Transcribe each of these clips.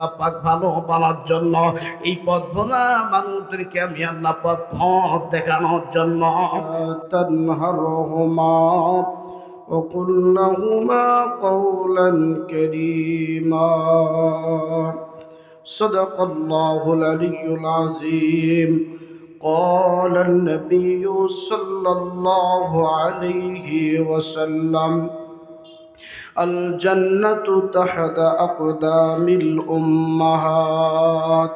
আল্লাহ পাক ভালো বানার জন্য এই পথ ভোলা মানুষদেরকে আমি আল্লাহ পাক পথ দেখানোর জন্য তানহারহুমা وقل لهما قولا كريما صدق الله العلي العظيم قال النبي صلى الله عليه وسلم الجنة تحت أقدام الأمهات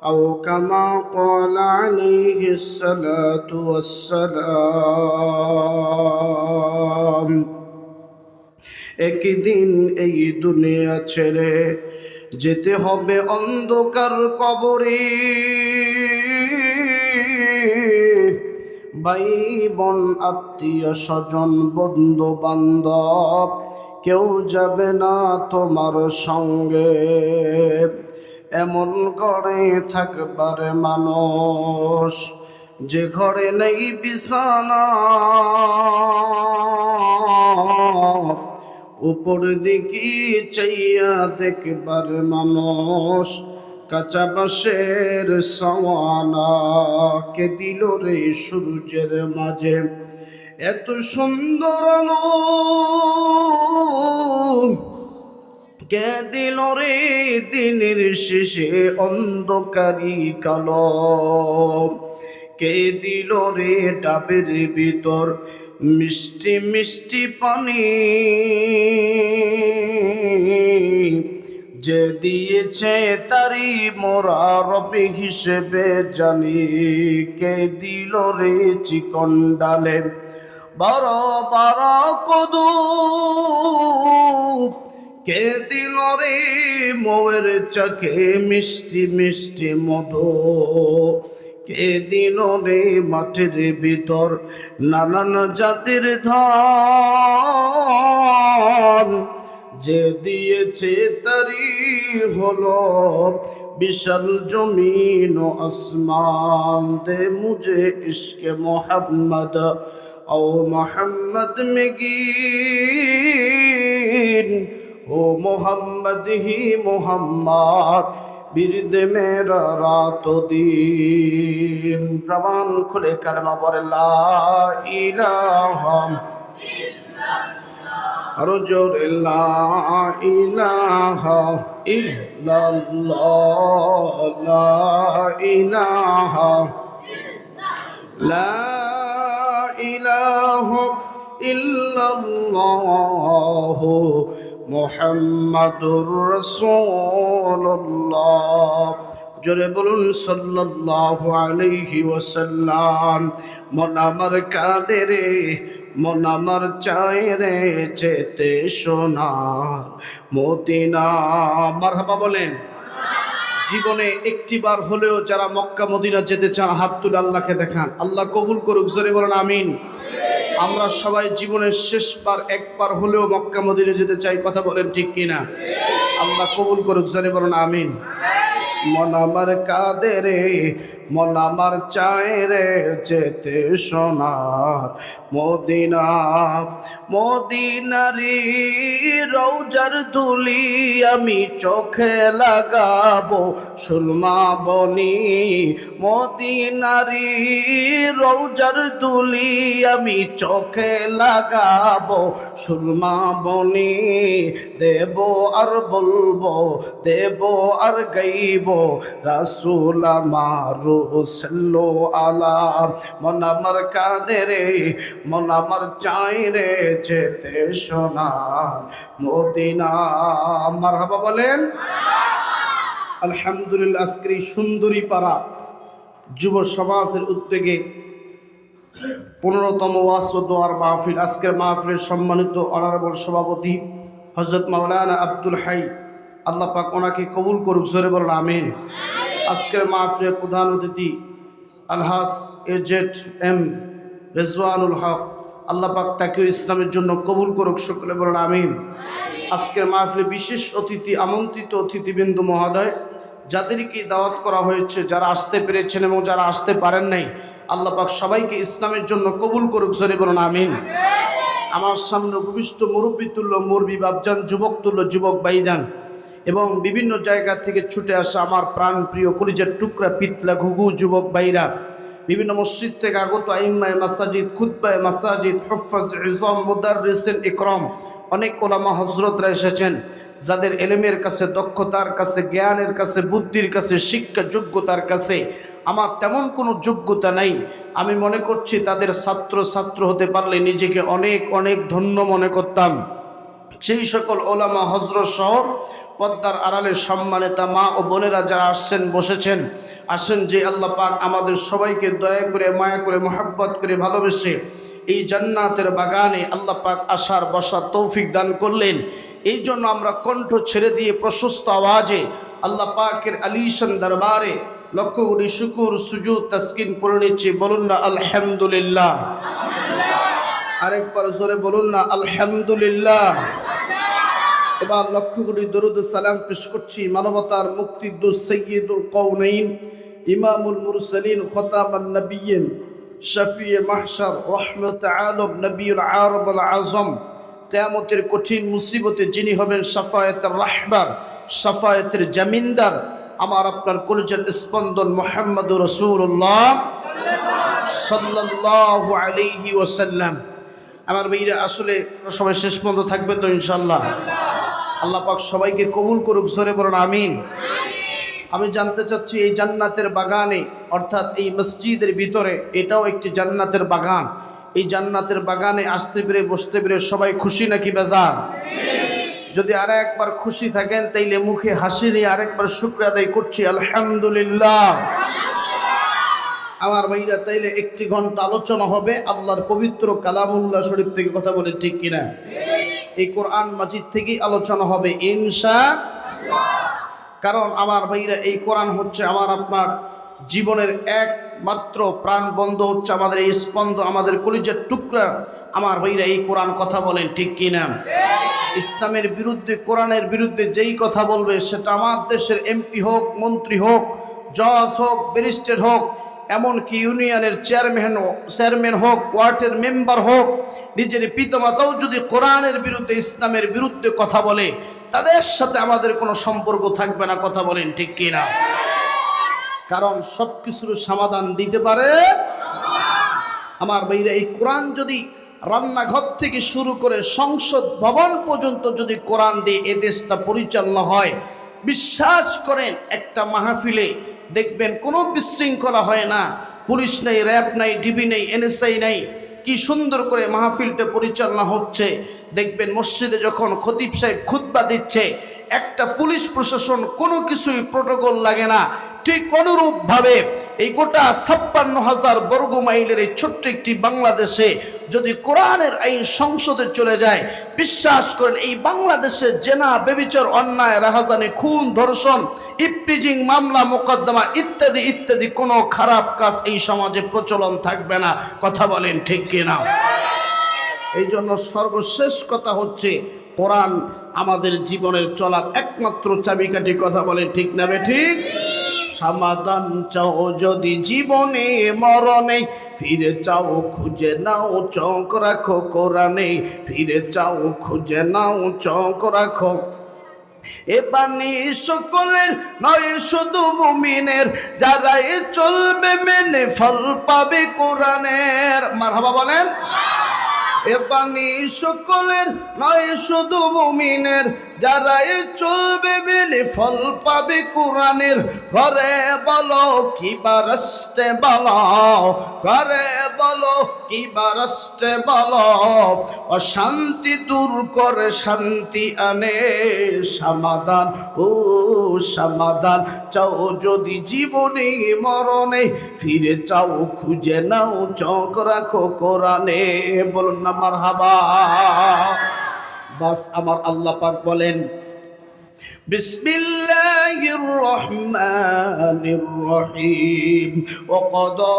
أو كما قال عليه الصلاة والسلام একদিন এই দুনিয়া ছেড়ে যেতে হবে অন্ধকার কবরে। ভাই বোন আত্মীয় স্বজন বন্ধু বান্ধব কেউ যাবে না তোমার সঙ্গে। এমন ঘরে থাকবার মানুষ যে ঘরে নেই বিছানা, উপর দিকে চাইয়া দেখবার মানুষ কাঁচা বাঁশের সওয়ানা। কে দিল রে সূর্যের মাঝে এত সুন্দর আলো, কে দিল রে দিনের শেষে অন্ধকারী কালো, কে দিল রে ডাবের ভিতর মিষ্টি মিষ্টি পানি, যে দিয়েছে তারি মোরা রবি হিসেবে জানি। কে দিল রে চিকন ডালে বড় বড় কদু, কে দিল রে মৌয়ের চোখে মিষ্টি মিষ্টি মধু, কে দিল রে মাঠের ভিতর নানান জাতের ধান, যে দিয়েছে তারি হলো বিশাল জমিন ও আসমান। দে মুঝে ইশকে মোহাম্মদ ও মোহাম্মদ মেগিন ও মোহাম্মদ হি মোহাম্মদ বিরদ মেরা রাত দিন। জবান খুলে কালেমা পড়ে লা ইলাহা আরো জোরে লা ইলাহা ইল্লাল্লাহ, লা ইলাহা লা ইলাহা ইল্লাল্লাহ মুহাম্মাদুর রাসূলুল্লাহ। জোরে বলুন সাল্লাল্লাহু আলাইহি ওয়াসাল্লাম। মন আমার কাঁদে রে, মন আমার চায় রে যেতে সোনার মদিনা। মারহাবা বলেন। জীবনে একটিবার হলেও যারা মক্কা মদিনা যেতে চান হাত তুলে আল্লাহকে দেখান, আল্লাহ কবুল করুক। জোরে বলেন আমিন। আমরা সবাই জীবনের শেষবার একবার হলেও মক্কা মদিনা যেতে চাই, কথা বলেন ঠিক কিনা? আল্লাহ কবুল করুক। জোরে বলেন আমিন। মন আমার কাঁদে রে, মন আমার চায় রে যেতে সোনার মদিনা। মদিনারি রওজার ধুলি আমি চোখে লাগাবো সুরমা বনি। মদিনারি রওজার ধুলি আমি চোখে লাগাবো সুরমা বনি। দেব আর বলবো, দেব আর গাইব রাসূল আমার সাল্লু আলা। মন আমার কাঁদে রে, মন আমার চায় রে যেতে সোনার মদিনা। মারহাবা বলেন। আলহামদুলিল্লাহ। আজকের এই সুন্দরী পাড়া যুব সমাজের উদ্যোগে 15তম ওয়াজ ও দোয়ার মাহফিল। আজকের মাহফিলের সম্মানিত অনারেবল সভাপতি হযরত মাওলানা আব্দুল হাই, আল্লাহ পাক ওনাকে কবুল করুক। জোরে বলুন আমিন। আজকের মাহফিলের প্রধান অতিথি আলহাজ এজেড এম রেজওয়ানুল হক, আল্লাহ পাক তাকে ইসলামের জন্য কবুল করুক। সকলে বলুন আমিন। আজকের মাহফিলে বিশেষ অতিথি, আমন্ত্রিত অতিথিবৃন্দ মহোদয়, যাদেরকে দাওয়াত করা হয়েছে, যারা আসতে পেরেছেন এবং যারা আসতে পারেন নাই, আল্লাহ পাক সবাইকে ইসলামের জন্য কবুল করুক। জোরে বলুন আমিন। আমার সামনে উপবিষ্ট মুরব্বী তুল্য মুরবি বাবজান, যুবক তুল্য যুবক ভাইজান, এবং বিভিন্ন জায়গা থেকে ছুটে আসা আমার প্রাণপ্রিয় কলিজার টুকরা পিতলা ঘুঘু যুবক ভাইরা, বিভিন্ন মসজিদ থেকে আগত আইম্মায়ে মাসাজিদ, খুতবায়ে মাসাজিদ, হুফাজ ইজম, মুদাররিসিন ইকরাম, অনেক ওলামা হযরতরা এসেছেন, যাদের এলেমের কাছে, দক্ষতার কাছে, জ্ঞানের কাছে, বুদ্ধির কাছে, শিক্ষা যোগ্যতার কাছে আমার তেমন কোনো যোগ্যতা নাই। আমি মনে করছি তাদের ছাত্র হতে পারলে নিজেকে অনেক অনেক ধন্য মনে করতাম। সেই সকল ওলামা হযরত সহ পদ্মার আড়ালের সম্মানিতা মা ও বোনেরা যারা আসছেন, বসেছেন, আসেন যে আল্লাহ পাক আমাদের সবাইকে দয়া করে, মায়া করে, মোহাব্বত করে, ভালোবেসে এই জান্নাতের বাগানে আল্লাহ পাক আসার বসার তৌফিক দান করলেন। এই জন্য আমরা কণ্ঠ ছেড়ে দিয়ে প্রশস্ত আওয়াজে আল্লাহ পাকের আলিশান দরবারে লক্ষ কোটি শুকুর, সুজুদ, তাসকিন করে নিচ্ছি। বলুন না আলহামদুলিল্লাহ। আরেকবার জোরে বলুন না আলহামদুলিল্লাহ। এবার লক্ষ কোটি দরুদ সালাম পেশ করছি মানবতার মুক্তিদূত, সাইয়্যিদুল কাউনাইন, ইমামুল মুরসালিন, খতামান নবিয়্যিন, শফিয়ে মাহশার, রহমত আলম, নবিউল আরবুল আজম, কিয়ামতের কঠিন মুসিবতে যিনি হবেন শাফায়াতের রাহবার, শাফায়াতের জামিনদার, আমার আপনার কলিজার স্পন্দন মুহাম্মদুর রাসূলুল্লাহ সাল্লাল্লাহু আলাইহি ওয়াসাল্লাম। আমার ভাইরা, আসলে সবাই শেষ পর্যন্ত থাকবেন তো ইনশাআল্লাহ? আল্লাহ পাক সবাইকে কবুল করুক, জোরে বলুন আমিন। আমি জানতে চাচ্ছি, এই জান্নাতের বাগানে, অর্থাৎ এই মসজিদের ভিতরে, এটাও একটি জান্নাতের বাগান। এই জান্নাতের বাগানে আসতে পেরে, বসতে পেরে সবাই খুশি নাকি বেজার? যদি আর একবার খুশি থাকেন তাইলে মুখে হাসি নিয়ে আরেকবার শুকর আদায় করছি আলহামদুলিল্লাহ। আমার ভাইরা, তাইলে 1 ঘন্টা আলোচনা হবে আল্লাহর পবিত্র কালামুল্লাহ শরীফ থেকে, কথা বলে ঠিক কিনা? এই কোরআন মাজিদ থেকেই আলোচনা হবে ইনশাআল্লাহ। কারণ আমার ভাইরা, এই কোরআন হচ্ছে আমার আপনার জীবনের একমাত্র প্রাণ বন্ধ, হচ্ছে আমাদের এই স্পন্দ, আমাদের কলিজার টুকরা। আমার ভাইরা, এই কোরআন কথা বলেন ঠিক কিনা? ইসলামের বিরুদ্ধে, কোরআনের বিরুদ্ধে যেই কথা বলবে, সেটা আমার দেশের এমপি হোক, মন্ত্রী হোক, জজ হোক, ব্যারিস্টার হোক, এমনকি ইউনিয়নের চেয়ারম্যান হোক, ওয়ার্ডের মেম্বার হোক, নিজের পিতামাতাও যদি কোরআনের বিরুদ্ধে, ইসলামের বিরুদ্ধে কথা বলে, তাদের সাথে আমাদের কোনো সম্পর্ক থাকবে না, কথা বলেন ঠিক কিনা? কারণ সব কিছুর সমাধান দিতে পারে আমার ভাইরা। এই কোরআন যদি রান্নাঘর থেকে শুরু করে সংসদ ভবন পর্যন্ত যদি কোরআন দিয়ে এ দেশটা পরিচালনা হয়, বিশ্বাস করেন একটা মাহফিলে দেখবেন কোনো বিশৃঙ্খলা হয় না। পুলিশ নেই, র্যাব নাই, ডিবি নেই, এনএসআই নাই, কি সুন্দর করে মাহফিলটা পরিচালনা হচ্ছে। দেখবেন মসজিদে যখন খতিব সাহেব খুতবা দিচ্ছে, একটা পুলিশ প্রশাসন কোনো কিছুই প্রোটোকল লাগে না। ঠিক অনুরূপভাবে এই গোটা 56,000 বর্গ মাইলের এই ছোট্ট একটি বাংলাদেশে যদি কোরআনের আইন সংসদে চলে যায়, বিশ্বাস করেন এই বাংলাদেশে জেনা, ব্যভিচার, অন্যায়, রাহাজানি, খুন, ধর্ষণ, ইফটিজিং, মামলা, মোকদ্দমা ইত্যাদি ইত্যাদি কোনো খারাপ কাজ এই সমাজে প্রচলন থাকবে না, কথা বলেন ঠিক কিনা? এই জন্য সর্বশেষ কথা হচ্ছে, কোরআন আমাদের জীবনের চলার একমাত্র চাবিকাঠি, কথা বলেন ঠিক না বেঠিক? সমাধান চাও যদি জীবনে, মরণে ফিরে চাও, খুঁজে নাও, চোখ রাখো কোরআনে, ফিরে চাও, খুঁজে নাও, চোখ রাখো। এ বাণী সকলের নয়, শুধু মুমিনের, যারাই চলবে মেনে ফল পাবে কোরআনের। মারহাবা বলেন। এ বাণী সকলের নয়, শুধু মুমিনের, যারাই চলবে মেনে ফল পাবে কোরআনের। ঘরে বলো কিবা রাস্তে বলো, ঘরে বলো কিবা রাস্তে বলো, অশান্তি দূর করে শান্তি আনে। সমাধান ও সমাধান চাও যদি জীবনে, মরণে ফিরে চাও, খুঁজে নাও, চোখ রাখো কোরআনে। বলুন না মারহাবা। বাস আমার আল্লাহ পাক বলেন, বিসমিল্লাহির রহমানির রহিম, ওয়া ক্বাদা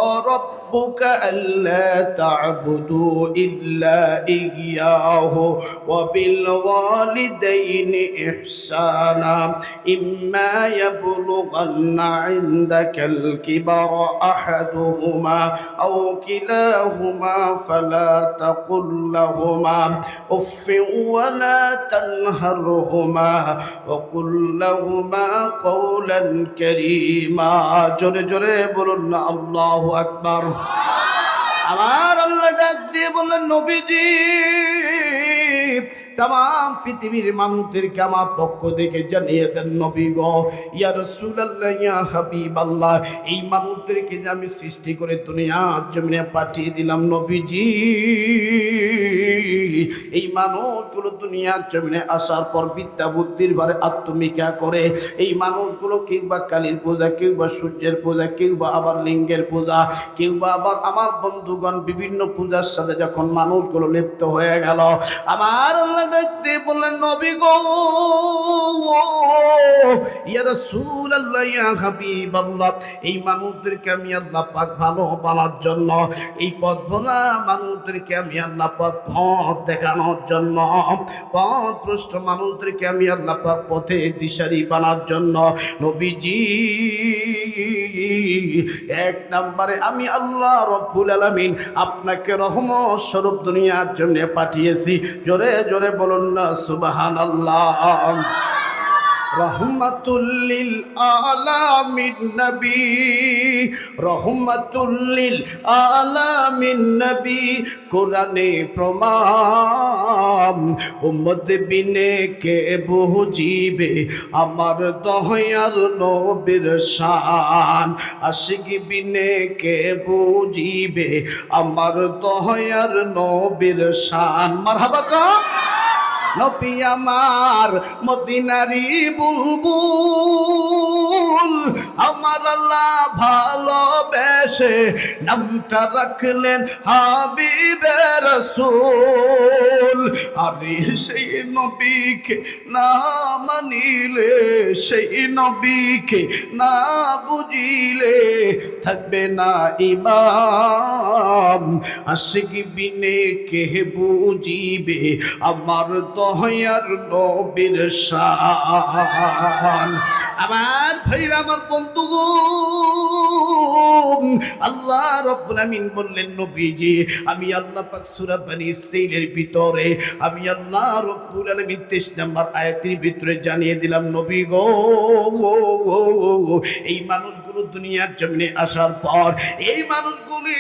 ربك ألا تعبدوا إلا إياه وبالوالدين إحسانا إما يبلغن عندك الكبر أحدهما أو كلاهما فلا تقل لهما أف ولا تنهرهما وقل لهما قولا كريما জোরে জোরে বলুন না আল্লাহু আকবার। আমার আল্লাহ ডাক দিয়ে বললেন নবীজি तमाम পৃথিবীর মানুষদেরকে আমার পক্ষ থেকে জানিয়ে দেন নবী গো ইয়া রাসূলুল্লাহ ইয়া হাবিবাল্লাহ এই মানুষদেরকে যে আমি সৃষ্টি করে দুনিয়ার জমিনে পাঠিয়ে দিলাম নবীজি এই মানুষগুলো দুনিয়ার জমিনে আসার পর বিদ্যা বুদ্ধির ভারে আত্মমিকা করে এই মানুষগুলো কেউ বা কালীর পূজা কেউ বা সূর্যের পূজা কেউ বা আবার লিঙ্গের পূজা কেউ বা আবার আমার বন্ধুগণ বিভিন্ন পূজার সাথে যখন মানুষগুলো লিপ্ত হয়ে গেল আমার আল্লাহ দেখতে বললেন নবী গো ইয়া রাসূলুল্লাহ ইয়া হাবিবাল্লাহ এই মানুষদেরকে আমি আল্লাহ পাক ভালো বানার জন্য এই পথ ভোলা মানুষদেরকে আমি আল্লাহ পাক পথ দেখানোর জন্য পথভ্রষ্ট মানুষদেরকে আমি আল্লাহ পাক পথে দিশারি বানার জন্য নবীজি এক নম্বরে আমি আল্লাহ রব্বুল আলামিন আপনাকে রহমত স্বরূপ দুনিয়ার জন্য পাঠিয়েছি জোরে জোরে বলুন না সুবহানাল্লাহ রহমাতুল্লিল আলামিন নবী রহমাতুল্লিল আলামিন নবী কোরআনে প্রমাণ উম্মত বিনে কে বুঝিবে আমার দয়ার নবীর শান আশিক বিনে কে বুঝিবে আমার দয়ার নবীর শান মারহাবা কা নবী আমার মদিনারি বুলবুল আমার আল্লাহ ভালোবেসে নামটা রাখলেন হাবিবে রাসূল আরে সেই নবীকে না মানিলে সেই নবীকে না বুঝিলে থাকবে না ঈমান আশিক বিনে কে বুঝিবে আমার দয়ার নবীর শান আমার ভাইরা আমার বন্ধুগণ আল্লাহ রাব্বুল আমিন বললেন নবীজি আমি আল্লাহ পাক সূরা বনী ইসরাঈলের ভিতরে আমি আল্লাহ রাব্বুল আলামিন 23 নম্বর আয়াতের ভিতরে জানিয়ে দিলাম নবী গো এই মানুষগুলো দুনিয়ার জমিনে আসার পর এই মানুষগুলি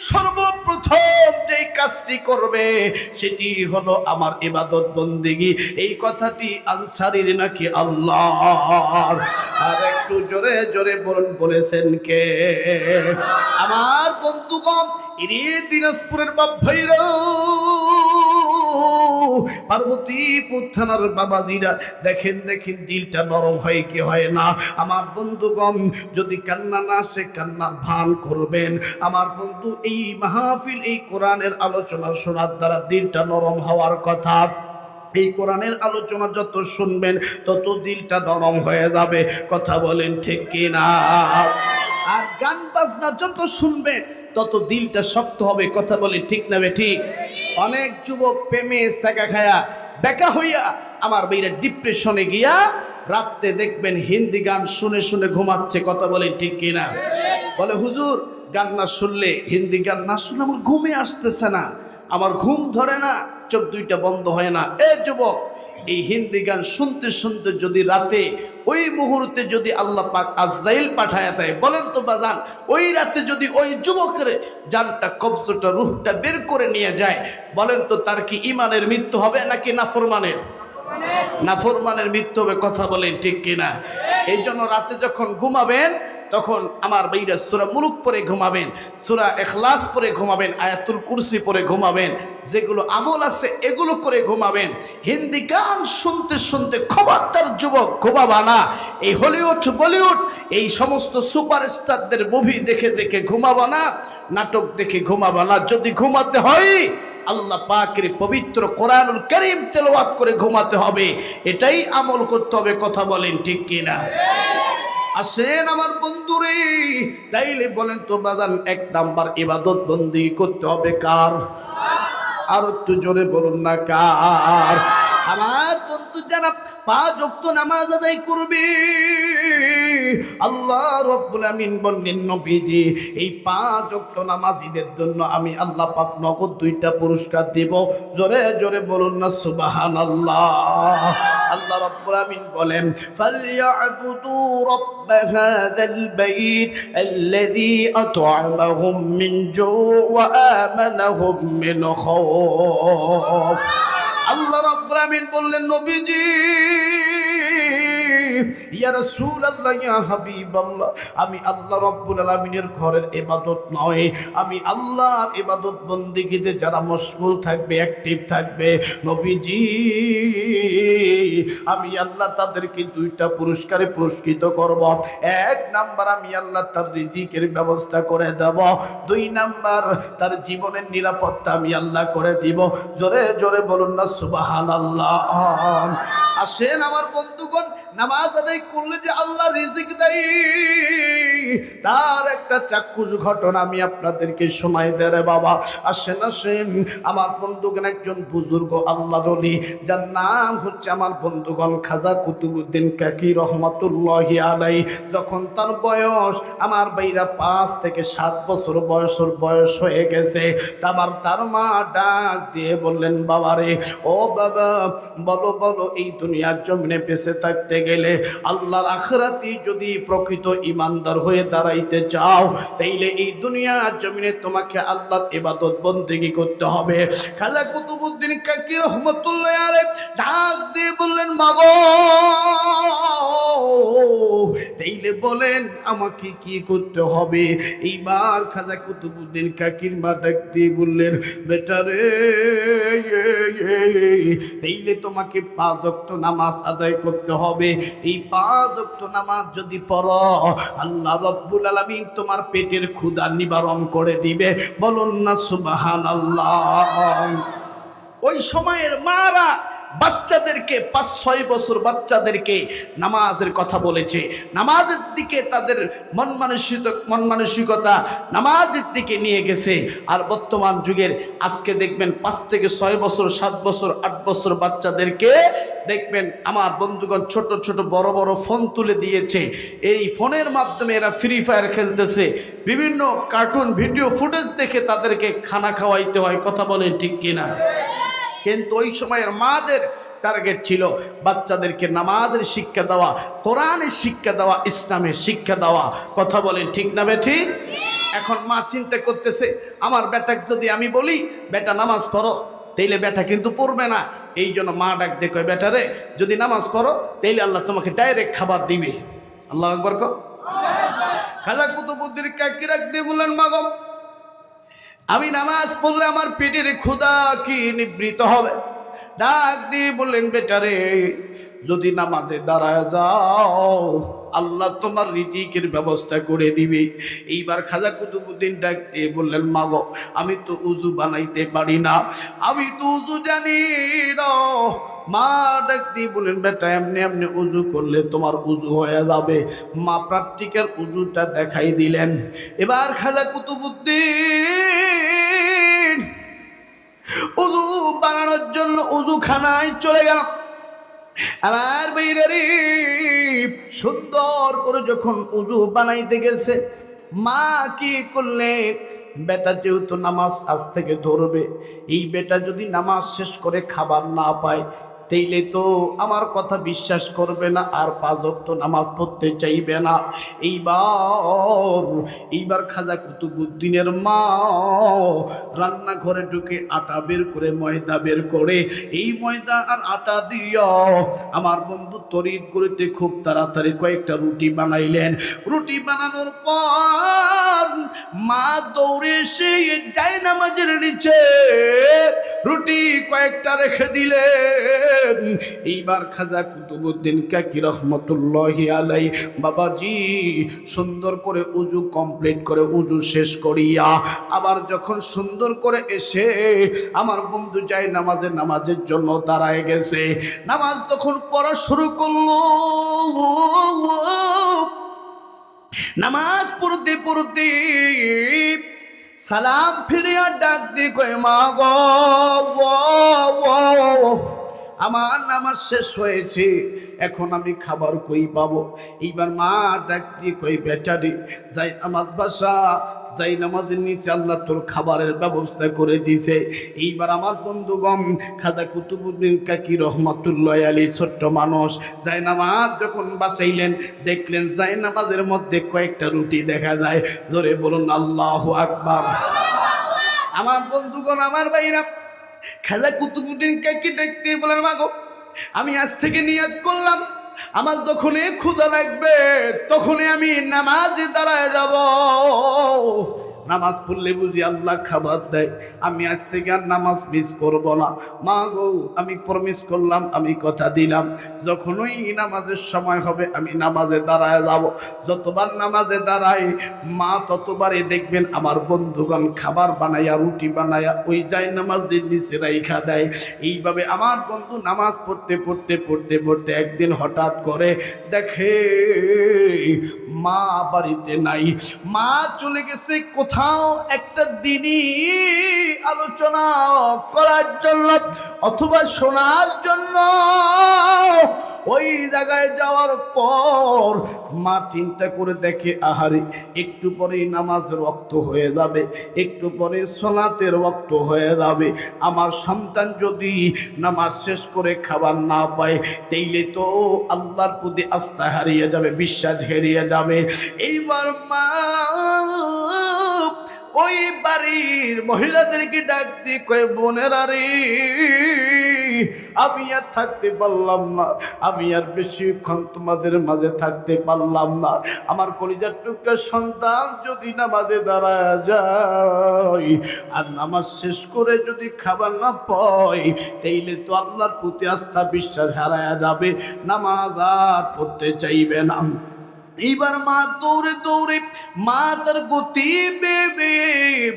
সর্বপ্রথম যে কাজটি করবে সেটি হলো আমার ইবাদত বন্দেগী এই কথাটি আনসারীর নাকি আল্লাহর আর একটু জোরে জোরে বলেছেন কে আমার বন্ধুগণ এরে দিনাজপুরের বাপ ভাইরা পার্বতীপুর থানার বাবাজিরা দেখেন দেখেন দিলটা নরম হয় কি হয় না আমার বন্ধুগণ যদি কান্না না আসে কান্নার ভান করবেন আমার বন্ধু এই মাহফিল এই কোরআনের আলোচনা শোনার দ্বারা দিলটা নরম হওয়ার কথা এই কোরআনের আলোচনা যত শুনবেন তত দিলটা নরম হয়ে যাবে কথা বলেন ঠিক কি না আর গান বাজনা যত শুনবেন তত দিলটা শক্ত হবে কথা বলে ঠিক না ঠিক অনেক যুবক প্রেমে সাকা খায়া বেকা হইয়া আমার ভাইরা ডিপ্রেশনে গিয়া রাতে দেখবেন হিন্দি গান শুনে শুনে ঘুমাচ্ছে কথা বলে ঠিক কিনা বলে হুজুর গান না শুনলে হিন্দি গান না শুনলে আমার ঘুমে আসতেছে না আমার ঘুম ধরে না চোখ দুইটা বন্ধ হয় না এ যুবক এই হিন্দি গান শুনতে শুনতে যদি রাতে ওই মুহূর্তে যদি আল্লাহ পাক আজরাইল পাঠায়া দেয় বলেন তো বাজান ওই রাতে যদি ওই যুবকের জানটা কবজটা রূহটা বের করে নিয়ে যায় বলেন তো তার কি ঈমানের মৃত্যু হবে নাকি নাফরমানের নাফরমানের মৃত্যু হবে কথা বলেন ঠিক কিনা এই জন্য রাতে যখন ঘুমাবেন তখন আমার ভাইরা সূরা মুলক পড়ে ঘুমাবেন সূরা ইখলাস পড়ে ঘুমাবেন আয়াতুল কুরসি পড়ে ঘুমাবেন যেগুলো আমল আছে এগুলো করে ঘুমাবেন হিন্দি গান শুনতে শুনতে খবরদার যুবক ঘুমাবা না এই হলিউড বলিউড এই সমস্ত সুপারস্টারদের মুভি দেখে দেখে ঘুমাবা না নাটক দেখে ঘুমাবা না যদি ঘুমাতে হয় আল্লাহ পাকের পবিত্র কোরআনুল কারীম তেলাওয়াত করে ঘুমাতে হবে এটাই আমল করতে হবে কথা বলেন ঠিক কিনা আসেন আমার বন্ধুরে, তাইলে বলেন তো বাজান, 1 নাম্বার ইবাদত বন্দেগী করতে হবে কার? আর একটু জোরে বলুন না কার? আমার বন্ধু যারা 5 ওয়াক্ত নামাজ আদায় করবে, আল্লাহ রাব্বুল আমিন বললেন নবীজি এই 5 ওয়াক্ত নামাজীদের জন্য আমি আল্লাহ পাক নগদ 2টা পুরস্কার দেব। জোরে জোরে বলুন না সুবহানাল্লাহ। আল্লাহ রাব্বুল আমিন বলেন ফালইয়াবুদু রাব্ব হাযাল বাইত আল্লাযী আত'আমাহুম মিন জু' ওয়া আমানাহুম মিন খাউফ। আল্লাহ রাব্বুল আমিন বললেন নবীজি, ইয়া রাসূলুল্লাহ, ইয়া হাবিবাল্লাহ, আমি আল্লাহ রাব্বুল আলামিনের ঘরের ইবাদত নয়, আমি আল্লাহর ইবাদত বন্দেগীতে যারা মশগুল থাকবে, অ্যাক্টিভ থাকবে, নবীজি আমি আল্লাহ তাদেরকে 2টা পুরস্কারে পুরস্কৃত করব। 1 নাম্বার আমি আল্লাহ তার রিজিকের ব্যবস্থা করে দেব, 2 নাম্বার তার জীবনের নিরাপত্তা আমি আল্লাহ করে দিব। জোরে জোরে বলুন না সুবহানাল্লাহ। আসেন আমার বন্ধুগণ, নামাজ আদায় করলে যে আল্লাহ রিজিক দেয় তার একটা চাক্ষুষ ঘটনা আমি আপনাদেরকে শোনাই দেয় রে বাবা। আসেন আসেন আমার বন্ধুগণ, একজন বুজুর্গ আল্লাহর ওলি, যার নাম হচ্ছে আমার বন্ধুগণ খাজা কুতুবউদ্দিন কাকি রহমাতুল্লাহি আলাইহি। যখন তার বয়স আমার ভাইরা 5 থেকে 7 বছর বয়স হয়ে গেছে, তার মা ডাক দিয়ে বললেন বাবারে, ও বাবা বলো বলো, এই দুনিয়ার জমিনে বেঁচে থাকতে গেলে আল্লাহর আখিরাতে যদি প্রকৃত ঈমানদার হয়ে দাঁড়াইতে চাও, তাইলে এই দুনিয়ার জমিনে তোমাকে আল্লাহর ইবাদত বন্দেগী করতে হবে। খাজা কুতুবউদ্দিন কাকি রহমাতুল্লাহি আলাইহি ডাক দিয়ে বললেন মাগো, তাইলে বলেন আমাকে কি করতে হবে? এইবার খাজা কুতুবউদ্দিন কাকির মা ডাক দিয়ে বললেন বেটা রে, তাইলে তোমাকে 5 ওয়াক্ত নামাজ আদায় করতে হবে। এই 5 ওয়াক্ত নামাজ যদি পড়ো, আল্লাহ রাব্বুল আলামিন তোমার পেটের ক্ষুধা নিবারণ করে দিবে। বলুন না সুবহানাল্লাহ। ওই সময়ের মারা বাচ্চাদেরকে 5-6 বছর বাচ্চাদেরকে নামাজের কথা বলেছে, নামাজের দিকে তাদের মন মানসিকতা নামাজের দিকে নিয়ে গেছে। আর বর্তমান যুগের আজকে দেখবেন 5 থেকে 6 বছর, 7 বছর, 8 বছর বাচ্চাদেরকে দেখবেন আমার বন্ধুগণ ছোট ছোট বড় বড় ফোন তুলে দিয়েছে। এই ফোনের মাধ্যমে এরা ফ্রি ফায়ার খেলতেছে, বিভিন্ন কার্টুন ভিডিও ফুটেজ দেখে তাদেরকে খানা খাওয়াইতে হয়। কথা বলেন ঠিক কিনা? কিন্তু ওই সময়ের মাদের টার্গেট ছিল বাচ্চাদেরকে নামাজের শিক্ষা দেওয়া, কোরআনের শিক্ষা দেওয়া, ইসলামের শিক্ষা দেওয়া। কথা বলেন ঠিক না বেঠি? এখন মা চিন্তা করতেছে আমার বেটাকে যদি আমি বলি বেটা নামাজ পড়ো, তাইলে বেটা কিন্তু পড়বে না। এই জন্য মা ডাক দিয়ে কয় বেটা রে, যদি নামাজ পড়ো তাইলে আল্লাহ তোমাকে ডাইরেক্ট খাবার দিবে। আল্লাহু আকবার কও। খাজা কুতুবউদ্দিন কাকি ডাক দিয়ে বললেন মা গো, আমি নামাজ পড়লে আমার পেটের ক্ষুধা কি নিবৃত হবে? ডাক দিয়ে বললেন বেটারে, যদি নামাজে দাঁড়ায় যাও আল্লাহ তোমার রিজিকের ব্যবস্থা করে দিবে। এইবার খাজা কুতুবউদ্দিন ডাক দিয়ে বললেন মা গো, আমি তো উযু বানাইতে পারি না, আমি তো উযু জানি না। মা ডাক দিয়ে বললেন বেটা, এমনি এমনি উযু করলে তোমার উযু হয়ে যাবে। মা প্র্যাকটিক্যাল উযুটা দেখাই দিলেন। এবার খাজা কুতুবউদ্দিন উযু বানানোর জন্য উযুখানায় চলে গেল। আমার বাইরে সুন্দর করে যখন উযু বানাইতে গেছে, মা কি করলেন, বেটা যেহেতু নামাজ আজ থেকে ধরবে, এই বেটা যদি নামাজ শেষ করে খাবার না পায় তাইলে তো আমার কথা বিশ্বাস করবে না, আর 5 ওয়াক্ত নামাজ পড়তে চাইবে না। এইবার খাজা কুতুবউদ্দিনের মা রান্নাঘরে ঢুকে আটা বের করে, ময়দা বের করে, এই ময়দা আর আটা দিয়া আমার বন্ধু তরিদ করিতে খুব তাড়াতাড়ি কয়েকটা রুটি বানাইলেন। রুটি বানানোর পর মা দৌড়ে এসে যায় নামাজের নিচে রুটি কয়েকটা রেখে দিলেন। এইবার খাজা কুতুবউদ্দিন কাকি রহমতুল্লাহি আলাইহি বাবাজি সুন্দর করে উযু কমপ্লিট করে, উযু শেষ করিয়া আবার যখন সুন্দর করে এসে আমার বন্ধু যায় নামাজের জন্য দাঁড়ায় গেছে। নামাজ যখন পড়া শুরু করলো, নামাজ পড়তে পড়তে সালাম ফিরিয়া ডাক দিয়ে কয় মা গো, আমার নামাজ শেষ হয়েছে, এখন আমি খাবার কই পাবো? এইবার মা ডাক দিয়ে কই বেচারি যাই নামাজ বাসা, যাই নামাজের নিচে আল্লাহ তোর খাবারের ব্যবস্থা করে দিছে। এইবার আমার বন্ধুগণ খাজা কুতুবউদ্দিন কাকি রহমাতুল্লাহ আলী ছোট্ট মানুষ যাই নামাজ যখন বাসাইলেন দেখলেন যাই নামাজের মধ্যে কয়েকটা রুটি দেখা যায়। জোরে বলুন আল্লাহু আকবার। আমার বন্ধুগণ আমার ভাইরা খাজা কুতুবউদ্দিন কাকি দেখতে বলেন মা গো, আমি আজ থেকে নিয়ত করলাম আমার যখনই ক্ষুধা লাগবে তখনই আমি নামাজে দাঁড়ায় যাব। নামাজ পড়লে বুঝি আল্লাহ খাবার দেয়, আমি আজ থেকে আর নামাজ মিস করব না। মা গো আমি প্রমিস করলাম, আমি কথা দিলাম যখনই নামাজের সময় হবে আমি নামাজে দাঁড়ায় যাব। যতবার নামাজে দাঁড়াই মা ততবারই দেখবেন আমার বন্ধুগণ খাবার বানাইয়া রুটি বানাইয়া ওই যায় নামাজের নিচে রাইখা দেয়। এইভাবে আমার বন্ধু নামাজ পড়তে পড়তে পড়তে পড়তে একদিন হঠাৎ করে দেখে মা বাড়িতে নাই। মা চলে গেছে কোথাও একটা দিনই আলোচনা করার জন্য অথবা শোনার জন্য। ওই জায়গায় যাওয়ার পর মা চিন্তা করে দেখে আহারে একটু পরেই নামাজের ওয়াক্ত হয়ে যাবে, একটু পরে সালাতের ওয়াক্ত হয়ে যাবে। আমার সন্তান যদি নামাজ শেষ করে খাবার না পায় তাইলে তো আল্লাহর প্রতি আস্থা হারিয়ে যাবে, বিশ্বাস হারিয়ে যাবে। এইবার মা ওই বাড়ির মহিলাদেরকে ডাক দিয়ে কয় বোনেরা রে, আমি আর থাকতে পারলাম না, আমি আর বেশিক্ষণ তোমাদের মাঝে থাকতে পারলাম না। আমার কলিজার টুকরা সন্তান যদি নামাজে দাঁড়ায় যায় আর নামাজ শেষ করে যদি খাবার না পায় তাইলে তো আল্লাহর প্রতি আস্থা বিশ্বাস হারায়া যাবে, নামাজ আর পড়তে চাইবে না। এইবার মা দৌড়ে দৌড়ে মা তার গতি বেবে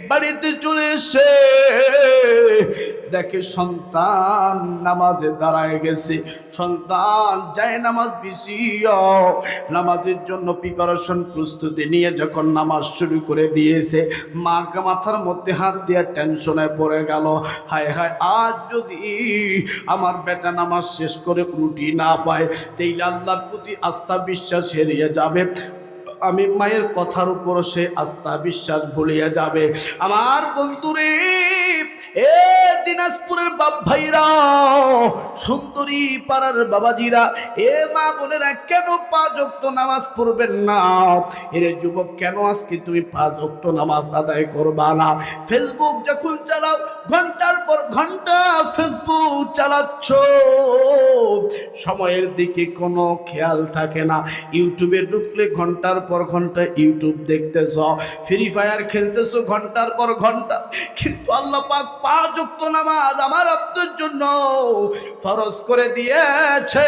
বাড়িতে চলে এসে দেখে সন্তান নামাজে দাঁড়ায় গেছে। সন্তান যায় নামাজ বিছিয়ে নামাজের জন্য প্রিপারেশন প্রস্তুতি নিয়ে যখন নামাজ শুরু করে দিয়েছে মা মাথার মধ্যে হাত দিয়ে টেনশনে পড়ে গেল, হায় হায় আজ যদি আমার বেটা নামাজ শেষ করে রুটি না পায় তাইলে আল্লাহর প্রতি আস্থা বিশ্বাস হারিয়ে যাবে, আমি মায়ের কথার উপর সে আস্থা বিশ্বাস ভুলিয়ে যাবে। আমার বন্ধুরে এ দিনাজপুরের বাপ ভাইরা, সুন্দরী পাড়ার বাবাজিরা, এ মা বোনেরা, কেন 5 ওয়াক্ত নামাজ পড়বেন না? এরে যুবক কেন আজকে তুমি 5 ওয়াক্ত নামাজ আদায় করবা না? ফেসবুক যখন চালাও ঘন্টার পর ঘন্টা ফেসবুক চালাচ্ছ, সময়ের দিকে কোনো খেয়াল থাকে না। ইউটিউবে ঢুকলে ঘন্টার পর ঘন্টা ইউটিউব দেখতেছ, ফ্রি ফায়ার খেলতেছ ঘন্টার পর ঘন্টা, কিন্তু আল্লাহ পাক 5 ওয়াক্ত নামাজ আমার আপনার জন্য ফরজ করে দিয়েছে,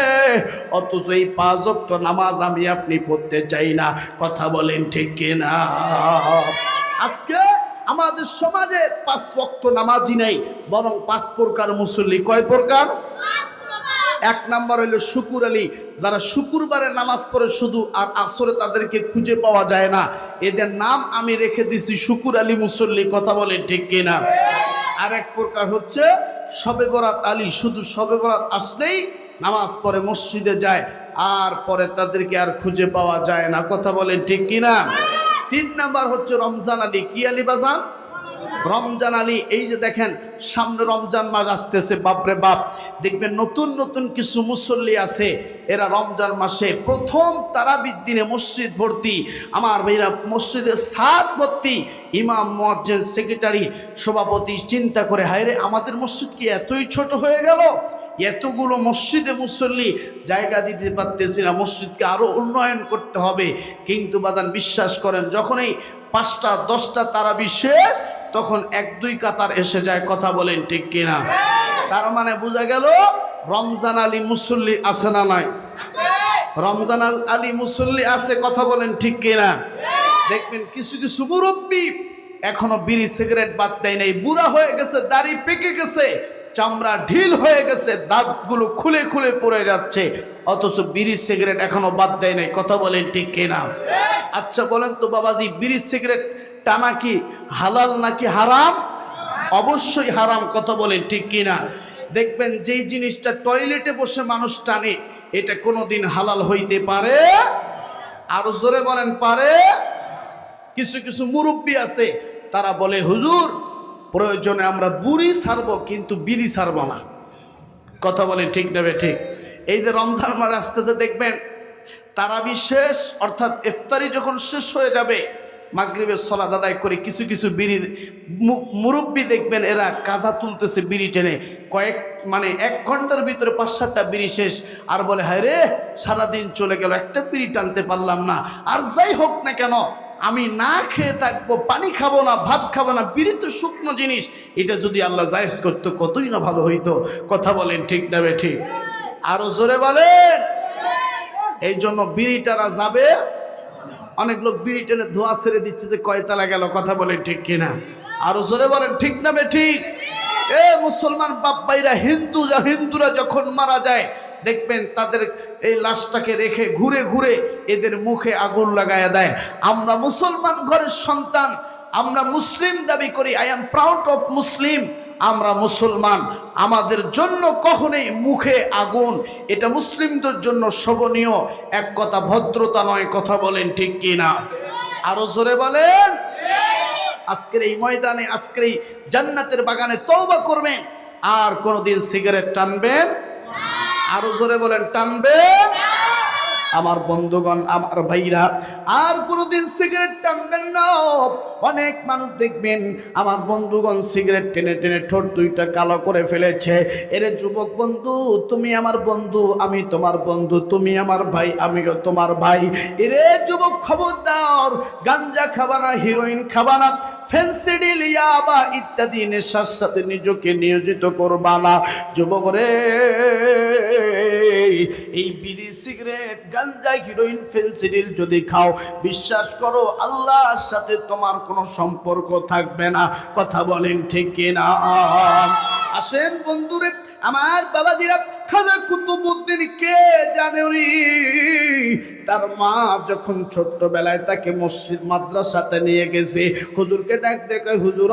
অথচ এই 5 ওয়াক্ত নামাজ আমি আপনি পড়তে চাই না। কথা বলেন ঠিক কিনা? আজকে আমাদের সমাজে 5 ওয়াক্ত নামাজই নেই, বরং 5 প্রকার মুসল্লি। কয় প্রকার? 1 নাম্বার হইল শুকুর আলী, যারা শুক্রবারে নামাজ পড়ে শুধু আর আসরে তাদেরকে খুঁজে পাওয়া যায় না, এদের নাম আমি রেখে দিছি শুকুর আলী মুসল্লি। কথা বলেন ঠিক কিনা? আর 1 প্রকার হচ্ছে শবে বরাত আলী, শুধু শবে বরাত আসলেই নামাজ পড়ে মসজিদে যায় আর পরে তাদেরকে আর খুঁজে পাওয়া যায় না। কথা বলেন ঠিক কিনা? 3 নাম্বার হচ্ছে রমজান আলী। কি আলী বাজান? রমজান আলী। এই যে দেখেন সামনে রমজান মাস আসতেছে, বাপরে বাপ, দেখবেন নতুন নতুন কিছু মুসল্লি আছে, এরা রমজান মাসে প্রথম তারাবির দিনে মসজিদ ভর্তি। আমার ভাইরা মসজিদের ছাদ ভর্তি, ইমাম, মুয়াজ্জিন, সেক্রেটারি, সভাপতি চিন্তা করে হায় রে আমাদের মসজিদ কি এতই ছোট হয়ে গেল, এতগুলো মসজিদে মুসল্লি জায়গা দিতে পারতেছি না, মসজিদকে আরো উন্নয়ন করতে হবে। কিন্তু বাদান বিশ্বাস করেন যখনই 5টা 10টা তারাবি শেষ তখন 1-2 কাতার এসে যায়। কথা বলেন ঠিক কিনা? তার মানে বোঝা গেল রমজান আলী মুসল্লি আছে না নাই? রমজান আলী মুসল্লি আছে। কথা বলেন ঠিক কিনা? দেখবেন কিছু কিছু মুরব্বী এখনো বিড়ি সিগারেট বাদ দেয় নাই, বুড়া হয়ে গেছে, দাড়ি পেকে গেছে, চামড়া ঢিল হয়ে গেছে, দাঁতগুলো খুলে খুলে পড়ে যাচ্ছে, অথচ বিড়ি সিগারেট এখনো বাদ দেয় নাই। কথা বলেন ঠিক কিনা? আচ্ছা বলেন তো বাবাজি, বিড়ি সিগারেট টানা কি হালাল নাকি হারাম? অবশ্যই হারাম। কথা বলেন ঠিক কিনা? দেখবেন যেই জিনিসটা টয়লেটে বসে মানুষ টানে, এটা কোনোদিন হালাল হইতে পারে? আরো জোরে বলেন পারে? কিছু কিছু মুরব্বী আছে, তারা বলে হুজুর প্রয়োজনে আমরা বুড়ি ছাড়বো কিন্তু বিড়ি ছাড়বো না। কথা বলেন ঠিক নেবে ঠিক? এই যে রমজান মাস আসতেছে, দেখবেন তারাবি শেষ অর্থাৎ ইফতারি যখন শেষ হয়ে যাবে, মাগরিবের সালাত আদায় করে কিছু কিছু বিড়ি মুরব্বী দেখবেন এরা কাজা তুলতেছে বিড়ি টেনে, মানে 1 ঘন্টার ভিতরে 5-7টা বিড়ি শেষ, আর বলে হায় রে সারাদিন চলে গেল, একটা বিড়ি টানতে পারলাম না। আর যাই হোক না কেন, আমি না খেয়ে থাকবো, পানি খাবো না, ভাত খাবো না, বিড়ি তো শুকনো জিনিস, এটা যদি আল্লাহ জায়েজ করতো কতই না ভালো হইতো। কথা বলেন ঠিক না বে ঠিক? আরো জোরে বলেন। এই জন্য বিড়িটারা যাবে। অনেক লোক বিড়ি টেনে ধোয়া ছেড়ে দিচ্ছে যে কয়তালা গেল। কথা বলেন ঠিক কিনা? আরো জোরে বলেন ঠিক না বে ঠিক? এ মুসলমান বাপ ভাইরা, হিন্দুরা যখন মারা যায় দেখবেন তাদের এই লাশটাকে রেখে ঘুরে ঘুরে এদের মুখে আগুন লাগায়া দেয়। আমরা মুসলমান ঘরের সন্তান, আমরা মুসলিম দাবি করি, I am proud of Muslim, আমরা মুসলমান, আমাদের জন্য কখনোই মুখে আগুন এটা মুসলিমদের জন্য শোভনীয় এক কথা, ভদ্রতা নয়। কথা বলেন ঠিক কিনা? আরো জোরে বলেন। আজকের এই ময়দানে, আজকের এই জান্নাতের বাগানে তওবা করবেন, আর কোনোদিন সিগারেট টানবেন? আরো জোরে বলেন টানবেন? আমার বন্ধুগণ, আমার ভাইরা, আর কোনোদিন সিগারেট টানবেন না। অনেক মানুষ দেখবেন আমার বন্ধুগণ সিগারেট টেনে টেনে ঠোঁট দুইটা কালো করে ফেলেছে। এরে যুবক বন্ধু, তুমি আমার বন্ধু, আমি তোমার বন্ধু, তুমি আমার ভাই, আমিও তোমার ভাই। এরে যুবক খবরদার, গাঞ্জা খাবা না, হিরোইন খাবা না, ফেন্সিডিল, ইয়াবা ইত্যাদি নেশার সাথে নিজেকে নিয়োজিত করবা না। যুবক রে, এই বিড়ি সিগারেট গাঞ্জা হিরোইন ফেন্সিডিল যদি খাও, বিশ্বাস করো আল্লাহর সাথে তোমার কোনো সম্পর্ক থাকবে না। কথা বলেন ঠিক কিনা? আসেন বন্ধুরে আমার, বাবাজিরা, খাজা কুতুবউদ্দিন কে জানে রে? তার মা যখন ছোট্টবেলায় তাকে মসজিদ মাদ্রাসাতে নিয়ে গেছে, হুজুরকে ডাক দেখে, হুজুর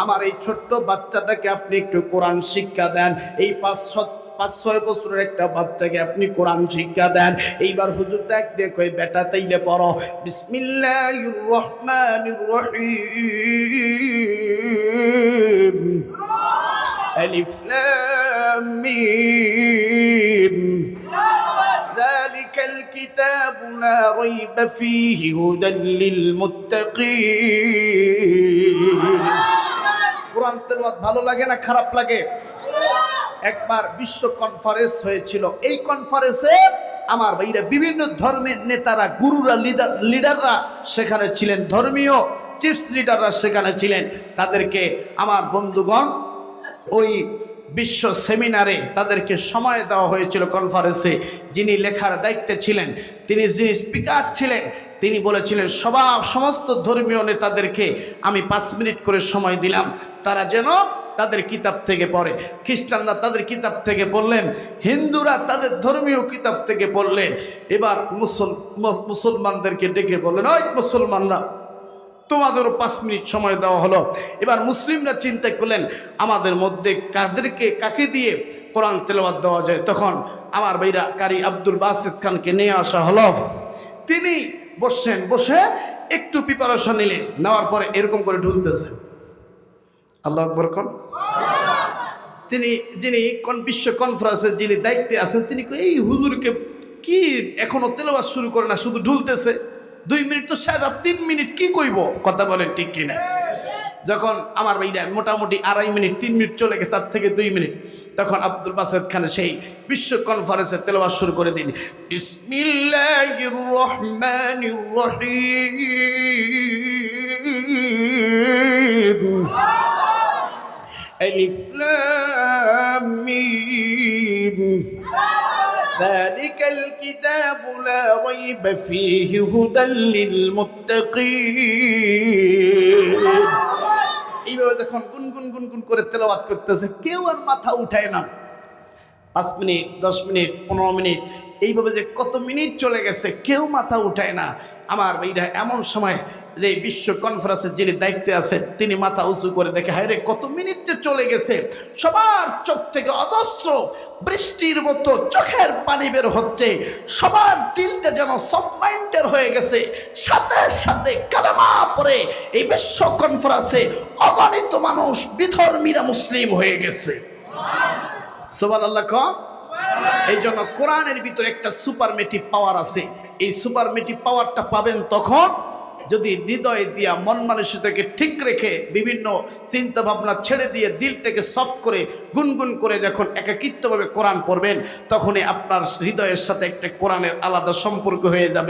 আমার এই ছোট্ট বাচ্চাটাকে আপনি একটু কোরআন শিক্ষা দেন। এই 5-6 বছরের একটা বাচ্চাকে আপনি কোরআন শিক্ষা দেন। এইবার হুজুর ডাক দেখো, বেটা তাইলে পড়ো বিসমিল্লাহির রহমানির রহিম, আলিফ লাম মিম, যালিকাল কিতাবু লা রাইবা ফীহি হুদাল লিল মুত্তাকিন। কোরআন তেলাওয়াত ভালো লাগে না খারাপ লাগে? একবার বিশ্ব কনফারেন্স হয়েছিল। এই কনফারেন্সে আমার ভাইরা বিভিন্ন ধর্মের নেতারা, গুরুরা, লিডাররা সেখানে ছিলেন, ধর্মীয় চিফস লিডাররা সেখানে ছিলেন। তাদেরকে আমার বন্ধুগণ ওই বিশ্ব সেমিনারে তাদেরকে সময় দেওয়া হয়েছিল কনফারেন্সে। যিনি লেখার দায়িত্বে ছিলেন, যিনি স্পিকার ছিলেন, তিনি বলেছিলেন সমস্ত ধর্মীয় নেতাদেরকে আমি 5 মিনিট করে সময় দিলাম, তারা যেন তাদের কিতাব থেকে পড়ে। খ্রিস্টানরা তাদের কিতাব থেকে পড়লেন, হিন্দুরা তাদের ধর্মীয় কিতাব থেকে পড়লেন। এবার মুসলমানদেরকে ডেকে বললেন, ওই মুসলমানরা, তোমাদেরও 5 মিনিট সময় দেওয়া হলো। এবার মুসলিমরা চিন্তা করলেন আমাদের মধ্যে কাকে দিয়ে কোরআন তেলাওয়াত দেওয়া যায়। তখন আমার ভাইরা কারি আব্দুল বাসিত খানকে নিয়ে আসা হলো। তিনি বসছেন, বসে একটু প্রিপারেশন নিলেন, নেওয়ার পরে এরকম করে ঢুলতেছে, আল্লাহু আকবার কোন। যিনি বিশ্ব কনফারেন্সের যিনি দায়িত্বে আছেন, তিনি এই হুজুরকে কি এখনো তেলাওয়াত শুরু করে না, শুধু ঢুলতেছে। 2 মিনিট তো সারা 3 মিনিট কি কইব? কথা বলেন ঠিক কিনা? যখন আমার ভাইরা মোটামুটি 2.5 মিনিট 3 মিনিট চলে গেছে, 4 থেকে 2 মিনিট, তখন আব্দুল বাসিত খান সেই বিশ্ব কনফারেন্সের তেলাওয়াত শুরু করে দিন। বিসমিল্লাহির রহমানির রহিম, আলিফ লাম মিম, যালিকাল কিতাবু লা রাইবা ফীহি হুদাল লিল মুত্তাকিন। এইভাবে যখন গুনগুন গুনগুন করে তেলাওয়াত করতেছে, কেউ আর মাথা উঠায় না। 5 মিনিট, 10 মিনিট, 15 মিনিট, এইভাবে যে কত মিনিট চলে গেছে কেউ মাথা উঠায় না। আমার ভাইরা, এমন সময় যে বিশ্ব কনফারেন্সের যিনি দায়িত্বে আছেন তিনি মাথা উঁচু করে দেখে, হায় রে কত মিনিট যে চলে গেছে। সবার চোখ থেকে অজস্র বৃষ্টির মতো চোখের পানি বের হচ্ছে, সবার দিলটা যেন সফট মাইন্ডের হয়ে গেছে। সাথে সাথে কালেমা পড়ে এই বিশ্ব কনফারেন্সে অগণিত মানুষ বিধর্মীরা মুসলিম হয়ে গেছে। সুবহানাল্লাহ কম। এই জন্য কোরআনের ভিতরে একটা সুপারমেটিভ পাওয়ার আছে। এই সুপারমেটিভ পাওয়ারটা পাবেন তখন যদি হৃদয় দিয়া মন মানসিকতাকে ঠিক রেখে বিভিন্ন চিন্তা ভাবনা ছেড়ে দিয়ে দিলটাকে সফট করে গুনগুন করে যখন একাকিত্বভাবে কোরআন পড়বেন, তখনই আপনার হৃদয়ের সাথে একটা কোরআনের আলাদা সম্পর্ক হয়ে যাবে।